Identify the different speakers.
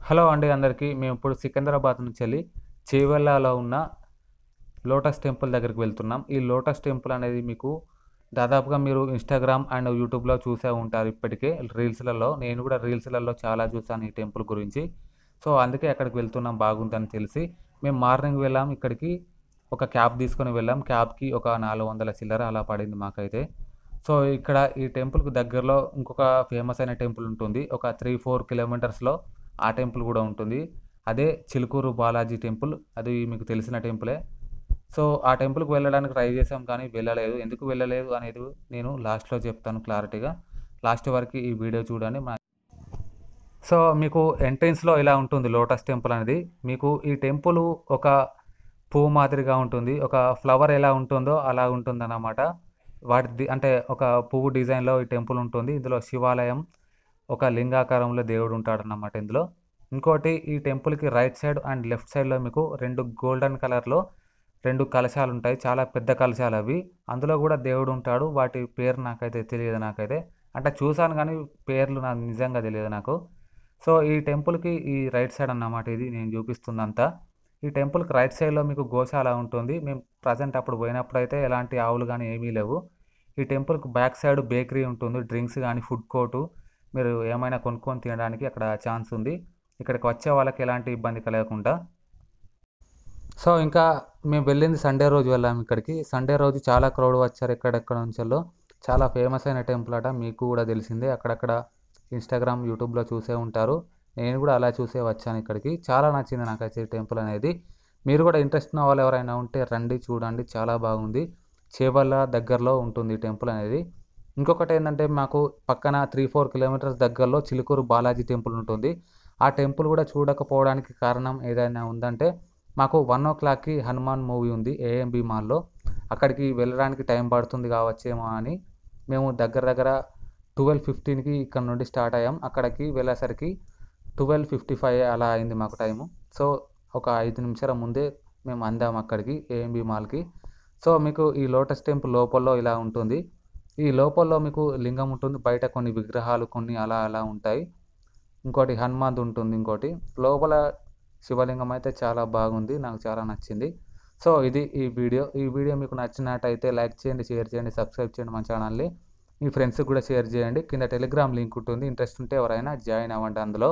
Speaker 1: Hello అండి అందరికీ. మేము ఇప్పుడు సికింద్రాబాద్ నుంచి వెళ్ళి చేవెళ్ళలో ఉన్న లోటస్ టెంపుల్ దగ్గరికి వెళ్తున్నాం. ఈ లోటస్ టెంపుల్ అనేది మీకు దాదాపుగా మీరు ఇన్‌స్టాగ్రామ్ అండ్ యూట్యూబ్‌లో చూసే ఉంటారు ఇప్పటికే రీల్స్‌లలో. నేను కూడా రీల్స్‌లలో చాలా చూసాను ఈ టెంపుల్ గురించి. సో, అందుకే అక్కడికి వెళ్తున్నాం బాగుందని తెలిసి. మేము మార్నింగ్ వెళ్ళాం ఇక్కడికి. ఒక క్యాబ్ తీసుకొని వెళ్ళాం. క్యాబ్‌కి ఒక 400 చిల్లర అలా పడింది మాకైతే. సో, ఇక్కడ ఈ టెంపుల్‌కి దగ్గరలో ఇంకొక ఫేమస్ అయిన టెంపుల్ ఉంటుంది. ఒక 3, 4 కిలోమీటర్స్‌లో ఆ టెంపుల్ గూడా ఉంటుంది. అదే చిలుకూరు బాలాజీ టెంపుల్. అది మీకు తెలిసిన టెంపులే. సో, ఆ టెంపుల్‌కి వెళ్ళడానికి ట్రై చేసాం కానీ వెళ్ళలేదు. ఎందుకు వెళ్ళలేదు అనేది నేను లాస్ట్‌లో చెప్తాను క్లారిటీగా. లాస్ట్ వరకు ఈ వీడియో చూడండి. సో, మీకు ఎంట్రన్స్‌లో ఇలా ఉంటుంది లోటస్ టెంపుల్ అనేది. మీకు ఈ టెంపుల్ ఒక పువ్వు మాదిరిగా ఉంటుంది. ఒక ఫ్లవర్ ఎలా ఉంటుందో అలా ఉంటుందన్నమాట. వాటిది అంటే ఒక పువ్వు డిజైన్‌లో ఈ టెంపుల్ ఉంటుంది. ఇందులో శివాలయం, ఒక లింగాకారంలో దేవుడు ఉంటాడన్నమాట ఇందులో. ఇంకోటి ఈ టెంపుల్‌కి రైట్ సైడ్ అండ్ లెఫ్ట్ సైడ్‌లో మీకు 2 గోల్డెన్ కలర్‌లో 2 కలశాలుంటాయి. చాలా పెద్ద కలశాలవి. అందులో గూడా దేవుడుంటాడు. వాటి పేరు నాకైతే తెలియదు నాకైతే. అంటే చూసాను గానీ పేర్లు నాకు నిజంగా తెలియదు నాకు. సో, ఈ టెంపుల్‌కి ఈ రైట్ సైడ్ అన్నమాట ఇది నేను చూపిస్తుందంతా. ఈ టెంపుల్‌కి రైట్ సైడ్‌లో మీకు గోశాల ఉంటుంది. మేము ప్రెజెంట్ అప్పుడు పోయినప్పుడైతే ఎలాంటి ఆవులు గానీ ఏమీ లేవు. ఈ టెంపుల్‌కి బ్యాక్ సైడ్ బేకరీ ఉంటుంది. డ్రింక్స్ గానీ, ఫుడ్ కోర్టు మీరు ఏమైనా కొనుక్కొని తినడానికి అక్కడ ఛాన్స్ ఉంది. ఇక్కడికి వచ్చే వాళ్ళకి ఎలాంటి ఇబ్బంది కలగకుండా. సో, ఇంకా మేము వెళ్ళింది సండే రోజు వెళ్ళాము ఇక్కడికి. సండే రోజు చాలా క్రౌడ్ వచ్చారు ఎక్కడెక్కడ నుంచెల్లో. చాలా ఫేమస్ అయిన టెంపుల్ అట. మీకు కూడా తెలిసిందే. అక్కడక్కడ ఇన్‌స్టాగ్రామ్, యూట్యూబ్‌లో చూసే ఉంటారు. నేను కూడా అలా చూసే వచ్చాను ఇక్కడికి. చాలా నచ్చింది నాకైతే ఈ టెంపుల్ అనేది. మీరు కూడా ఇంట్రెస్ట్ ఉన్న వాళ్ళు ఎవరైనా ఉంటే రండి చూడండి. చాలా బాగుంది. చేవెళ్ళ దగ్గరలో ఉంటుంది ఈ టెంపుల్ అనేది. ఇంకొకటేందంటే మాకు పక్కన 3, 4 కిలోమీటర్స్ దగ్గరలో చిలుకూరు బాలాజీ టెంపుల్ ఉంటుంది. ఆ టెంపుల్ కూడా చూడకపోవడానికి కారణం ఏదైనా ఉందంటే మాకు 1:00కి హనుమాన్ మూవీ ఉంది ఏఎంబీ మాల్‌లో. అక్కడికి వెళ్ళడానికి టైం పడుతుంది కావచ్చేమో అని మేము దగ్గర దగ్గర 12:15కి ఇక్కడ నుండి స్టార్ట్ అయ్యాం. అక్కడికి వెళ్ళేసరికి 12:55 అలా అయింది మాకు టైము. సో, ఒక 5 నిమిషాల ముందే మేము అందాం అక్కడికి ఏఎంబీ మాల్‌కి. సో, మీకు ఈ లోటస్ టెంపుల్ లోపల ఇలా ఉంటుంది. ఈ లోపల మీకు లింగం ఉంటుంది. బయట కొన్ని విగ్రహాలు కొన్ని అలా అలా ఉంటాయి. ఇంకోటి హనుమాన్‌ది ఉంటుంది ఇంకోటి. లోపల శివలింగం అయితే చాలా బాగుంది. నాకు చాలా నచ్చింది. సో, ఇది ఈ వీడియో. ఈ వీడియో మీకు నచ్చినట్టయితే లైక్ చేయండి, షేర్ చేయండి, సబ్స్క్రైబ్ చేయండి మన ఛానల్‌ని. మీ ఫ్రెండ్స్‌కి కూడా షేర్ చేయండి. కింద టెలిగ్రామ్ లింక్ ఉంటుంది. ఇంట్రెస్ట్ ఉంటే ఎవరైనా జాయిన్ అవ్వండి అందులో.